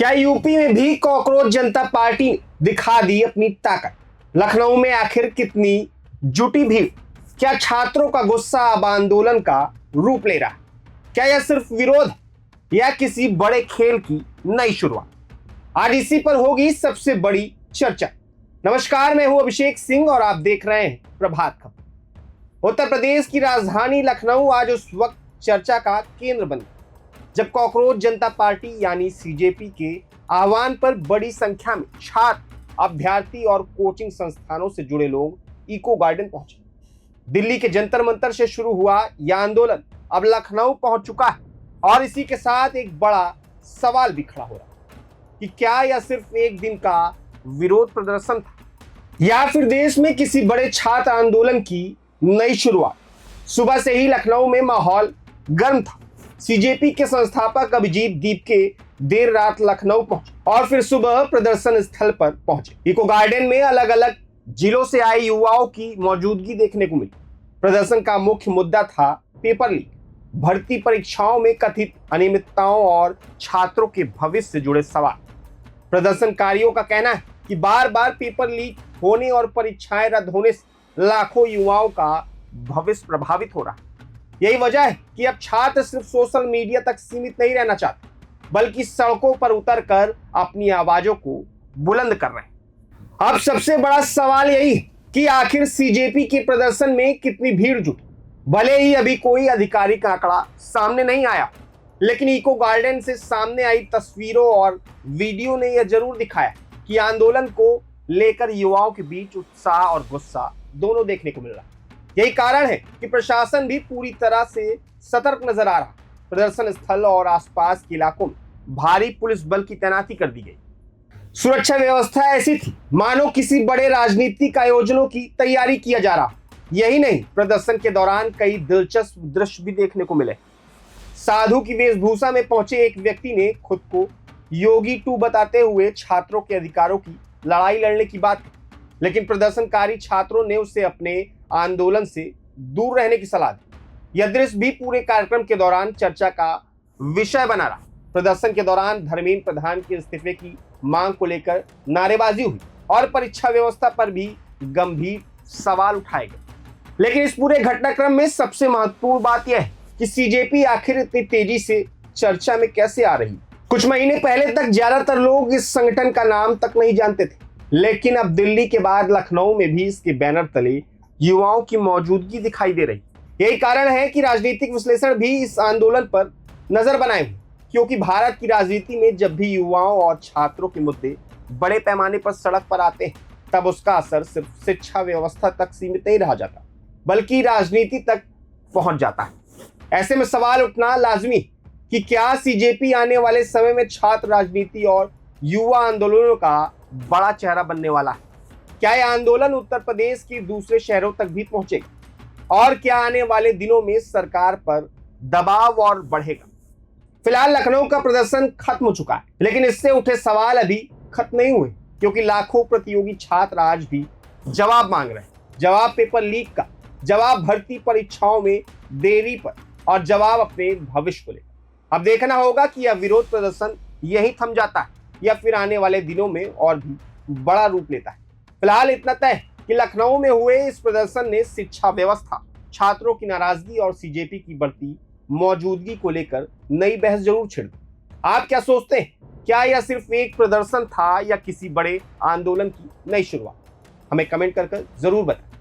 क्या यूपी में भी कॉकरोच जनता पार्टी ने दिखा दी अपनी ताकत? लखनऊ में आखिर कितनी जुटी भीड़? क्या छात्रों का गुस्सा अब आंदोलन का रूप ले रहा है? क्या यह सिर्फ विरोध है या किसी बड़े खेल की नई शुरुआत? आज इसी पर होगी सबसे बड़ी चर्चा। नमस्कार, मैं हूं अभिषेक सिंह और आप देख रहे हैं प्रभात खबर। उत्तर प्रदेश की राजधानी लखनऊ आज उस वक्त चर्चा का केंद्र बन गई जब कॉकरोच जनता पार्टी यानी सीजेपी के आह्वान पर बड़ी संख्या में छात्र, अभ्यर्थी और कोचिंग संस्थानों से जुड़े लोग इको गार्डन पहुंचे। दिल्ली के जंतर मंतर से शुरू हुआ यह आंदोलन अब लखनऊ पहुंच चुका है और इसी के साथ एक बड़ा सवाल भी खड़ा हो रहा है कि क्या यह सिर्फ एक दिन का विरोध प्रदर्शन था या फिर देश में किसी बड़े छात्र आंदोलन की नई शुरुआत। सुबह से ही लखनऊ में माहौल गर्म था। सीजेपी के संस्थापक अभिजीत दीपके देर रात लखनऊ पहुंचे और फिर सुबह प्रदर्शन स्थल पर पहुंचे। इको गार्डन में अलग अलग जिलों से आए युवाओं की मौजूदगी देखने को मिली। प्रदर्शन का मुख्य मुद्दा था पेपर लीक, भर्ती परीक्षाओं में कथित अनियमितताओं और छात्रों के भविष्य से जुड़े सवाल। प्रदर्शनकारियों का कहना है कि बार बार पेपर लीक होने और परीक्षाएं रद्द होने से लाखों युवाओं का भविष्य प्रभावित हो रहा है। यही वजह है कि अब छात्र सिर्फ सोशल मीडिया तक सीमित नहीं रहना चाहते, बल्कि सड़कों पर उतरकर अपनी आवाजों को बुलंद कर रहे हैं। अब सबसे बड़ा सवाल यही है कि आखिर सीजेपी के प्रदर्शन में कितनी भीड़ जुटी। भले ही अभी कोई आधिकारिक आंकड़ा सामने नहीं आया, लेकिन इको गार्डन से सामने आई तस्वीरों और वीडियो ने यह जरूर दिखाया कि आंदोलन को लेकर युवाओं के बीच उत्साह और गुस्सा दोनों देखने को मिल रहा है। यही कारण है कि प्रशासन भी पूरी तरह से सतर्क नजर आ रहा। प्रदर्शन स्थल और आसपास के इलाकों में भारी पुलिस बल की तैनाती कर दी गई। सुरक्षा व्यवस्था ऐसी थी मानो किसी बड़े राजनीतिक आयोजनों की तैयारी किया जा रहा। यही नहीं, प्रदर्शन के दौरान कई दिलचस्प दृश्य भी देखने को मिले। साधु की वेशभूषा में पहुंचे एक व्यक्ति ने खुद को योगी 2 बताते हुए छात्रों के अधिकारों की लड़ाई लड़ने की बात की, लेकिन प्रदर्शनकारी छात्रों ने उसे अपने आंदोलन से दूर रहने की सलाह दी। यह दृश्य भी पूरे कार्यक्रम के दौरान चर्चा का विषय बना रहा। प्रदर्शन के दौरान धर्मेंद्र प्रधान के इस्तीफे की मांग को लेकर नारेबाजी हुई और परीक्षा व्यवस्था पर भी गंभीर सवाल उठाए गए। लेकिन इस पूरे घटनाक्रम में सबसे महत्वपूर्ण बात यह है कि सीजेपी आखिर इतनी तेजी से चर्चा में कैसे आ रही। कुछ महीने पहले तक ज्यादातर लोग इस संगठन का नाम तक नहीं जानते थे, लेकिन अब दिल्ली के बाद लखनऊ में भी इसके बैनर तले युवाओं की मौजूदगी दिखाई दे रही। यही कारण है कि राजनीतिक विश्लेषण भी इस आंदोलन पर नजर बनाए हुए, क्योंकि भारत की राजनीति में जब भी युवाओं और छात्रों के मुद्दे बड़े पैमाने पर सड़क पर आते हैं, तब उसका असर सिर्फ शिक्षा व्यवस्था तक सीमित नहीं रह जाता, बल्कि राजनीति तक पहुंच जाता है। ऐसे में सवाल उठना लाजमी कि क्या सीजेपी आने वाले समय में छात्र राजनीति और युवा आंदोलनों का बड़ा चेहरा बनने वाला है? क्या यह आंदोलन उत्तर प्रदेश के दूसरे शहरों तक भी पहुंचेगा और क्या आने वाले दिनों में सरकार पर दबाव और बढ़ेगा? फिलहाल लखनऊ का प्रदर्शन खत्म हो चुका है, लेकिन इससे उठे सवाल अभी खत्म नहीं हुए, क्योंकि लाखों प्रतियोगी छात्र आज भी जवाब मांग रहे हैं। जवाब पेपर लीक का, जवाब भर्ती परीक्षाओं में देरी पर और जवाब अपने भविष्य को लेकर। अब देखना होगा कि यह विरोध प्रदर्शन यही थम जाता है या फिर आने वाले दिनों में और भी बड़ा रूप लेता है। फिलहाल इतना तय कि लखनऊ में हुए इस प्रदर्शन ने शिक्षा व्यवस्था, छात्रों की नाराजगी और सीजेपी की बढ़ती मौजूदगी को लेकर नई बहस जरूर छिड़ दी। आप क्या सोचते हैं? क्या यह सिर्फ एक प्रदर्शन था या किसी बड़े आंदोलन की नई शुरुआत? हमें कमेंट कर जरूर बताएं।